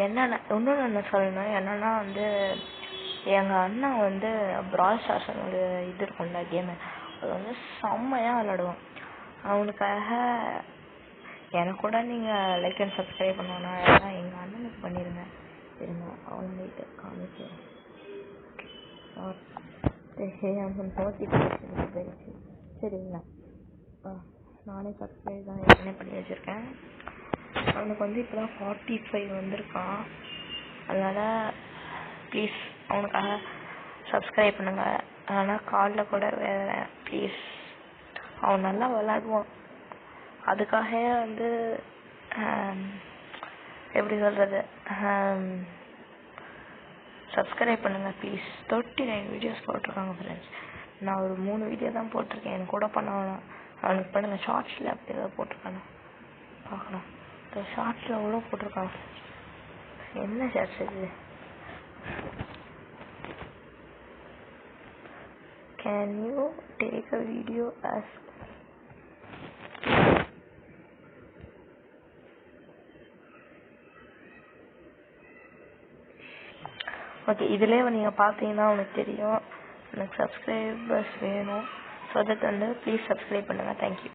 என்னென்ன இன்னொன்று என்ன சொல்லணும் என்னன்னா வந்து எங்கள் அண்ணன் வந்து பிரால் ஸ்டார்ஸ்னு ஒரு இது இருக்கும்ல கேமு, அது வந்து செம்மையாக விளாடுவான். அவனுக்காக எனக்கு கூட நீங்கள் லைக் அண்ட் சப்ஸ்கிரைப் பண்ணோன்னா எல்லாம் எங்கள் அண்ணனுக்கு பண்ணிடுங்க. சரிங்க, அவன்கிட்ட காமிக்கிறேன். நோட்டிஃபிகேஷன் போயிடுச்சு. சரிங்களா, நானே சப்ஸ்கிரைப் தான் ஏற்கனவே பண்ணி வச்சுருக்கேன். அவனுக்கு வந்து இப்போ தான் 45 வந்திருக்கான். அதனால் ப்ளீஸ் அவனுக்காக சப்ஸ்கிரைப் பண்ணுங்க. ஆனால் காலில் கூட வேறு ப்ளீஸ், அவன் நல்லா விளாடுவான். அதுக்காக வந்து எப்படி சொல்கிறது, சப்ஸ்கிரைப் பண்ணுங்கள் ப்ளீஸ். 39 வீடியோஸ் போட்டிருக்காங்க ஃப்ரெண்ட்ஸ். நான் ஒரு 3 வீடியோ தான் போட்டிருக்கேன். எனக்கு கூட பண்ண வேணாம், அவனுக்கு பண்ணுங்கள். ஷார்ட்ஸில் அப்படி ஏதாவது போட்டிருக்கானே பார்க்கலாம். இந்த ஷார்ட்ஸில் அவ்வளோ போட்டிருக்கான். என்ன ஷார்ட்ஸ் இது? Can you take a video as okay, இதிலே நீங்கள் பார்த்தீங்கன்னா உனக்கு தெரியும். எனக்கு சப்ஸ்கிரைபர்ஸ் வேணும். ஸோ தட் வந்து ப்ளீஸ் சப்ஸ்கிரைப் பண்ணுங்கள். தேங்க்யூ.